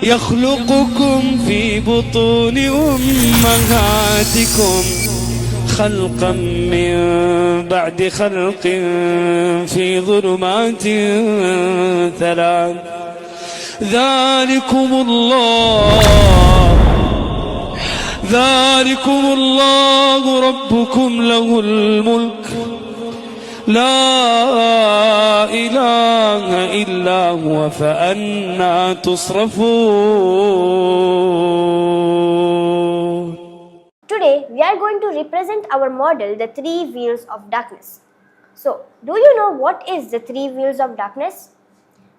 يخلقكم في بطون أمهاتكم خلقا من بعد خلق في ظلمات ثلاث ذلكم الله ربكم له الملك لا إله إلا هو فأنا تصرفون. Today, we are going to represent our model, the three wheels of darkness. So, do you know what is the three wheels of darkness?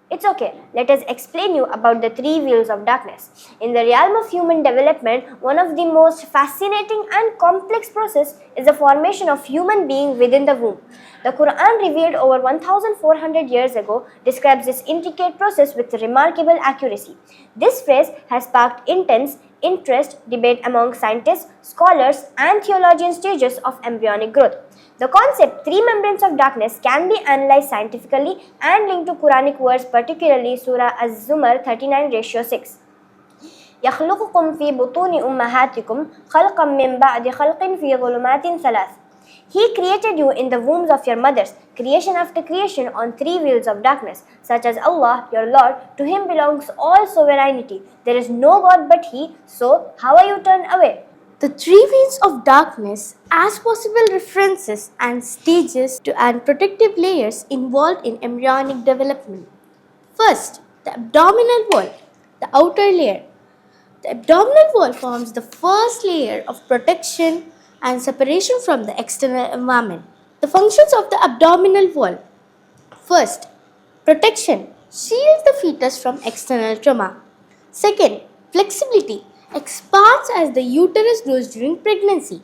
It's okay, let us explain you about the three wheels of darkness. In the realm of human development, one of the most fascinating and complex process is the formation of human being within the womb. The Quran, revealed over 1400 years ago, describes this intricate process with remarkable accuracy. This phrase has sparked intense interest, debate among scientists, scholars, and theologians stages of embryonic growth. The concept three membranes of darkness can be analyzed scientifically and linked to Quranic words, particularly Surah Az-Zumar 39:6. يخلقكم في بطون أمهاتكم خلقا من بعد خلق في ظلمات ثلاث. He created you in the wombs of your mothers, creation after creation on three wheels of darkness, such as Allah, your Lord. To Him belongs all sovereignty. There is no God but He, so how are you turned away? The three wheels of darkness as possible references and stages to and protective layers involved in embryonic development. First, the abdominal wall, the outer layer. The abdominal wall forms the first layer of protection and separation from the external environment. The functions of the abdominal wall. First, protection, shields the fetus from external trauma. Second, flexibility, expands as the uterus grows during pregnancy.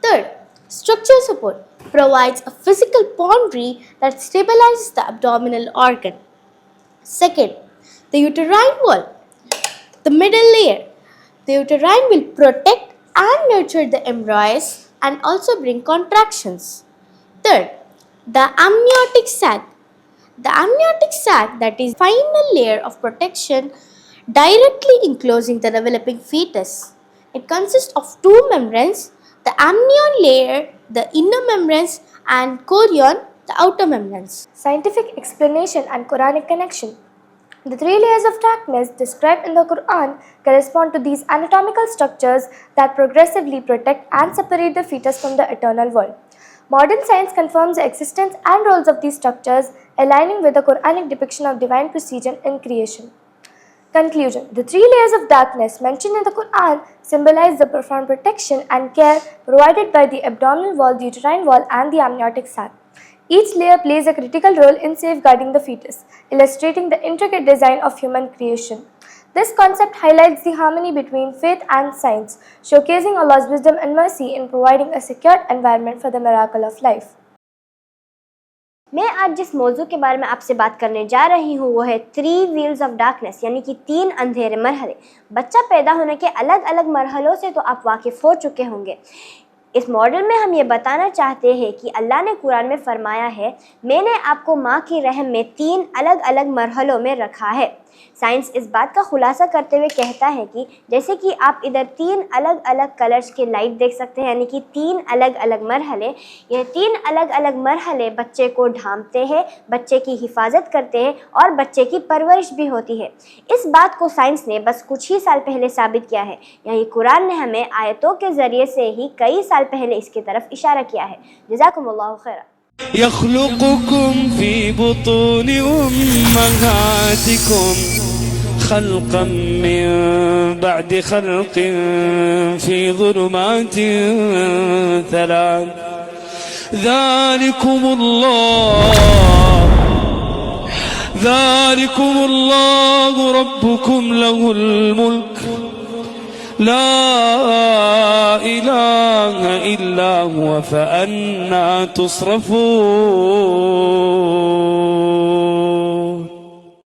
Third, structural support, provides a physical boundary that stabilizes the abdominal organ. Second, the uterine wall, the middle layer. The uterine will protect and nurture the embryos and also bring contractions. Third, the amniotic sac. The amniotic sac, that is final layer of protection directly enclosing the developing fetus. It consists of two membranes, the amnion layer, the inner membranes, and chorion, the outer membranes. Scientific explanation and Quranic connection. The three layers of darkness described in the Quran correspond to these anatomical structures that progressively protect and separate the fetus from the eternal world. Modern science confirms the existence and roles of these structures, aligning with the Quranic depiction of divine precision in creation. Conclusion. The three layers of darkness mentioned in the Quran symbolize the profound protection and care provided by the abdominal wall, the uterine wall, and the amniotic sac. Each layer plays a critical role in safeguarding the fetus, illustrating the intricate design of human creation. This concept highlights the harmony between faith and science, showcasing Allah's wisdom and mercy in providing a secure environment for the miracle of life. मैं आज जिस मौजू के बारे में आपसे बात करने जा रही हूँ वो है थ्री व्हील्स ऑफ डार्कनेस, यानी कि तीन अंधेरे मरहले। बच्चा पैदा होने के अलग अलग मरहलों से तो आप वाकिफ़ हो चुके होंगे। इस मॉडल में हम ये बताना चाहते हैं कि अल्लाह ने कुरान में फरमाया है, मैंने आपको माँ की रहम में तीन अलग अलग मरहलों में रखा है। साइंस इस बात का खुलासा करते हुए कहता है कि जैसे कि आप इधर तीन अलग अलग कलर्स के लाइट देख सकते हैं, यानी कि तीन अलग अलग मरहले, यह तीन अलग अलग मरहले बच्चे को ढांपते हैं, बच्चे की हिफाजत करते हैं और बच्चे की परवरिश भी होती है। इस बात को साइंस ने बस कुछ ही साल पहले साबित किया है, यही कुरान ने हमें आयतों के ज़रिए से ही कई साल पहले इसकी तरफ इशारा किया है। जज़ाकुमुल्लाहु खैरा। يخلقكم في بطون أمهاتكم خلقا من بعد خلق في ظلمات ثلاث ذلكم الله ربكم له الملك لا إله إلا هو فأنا تصرفون.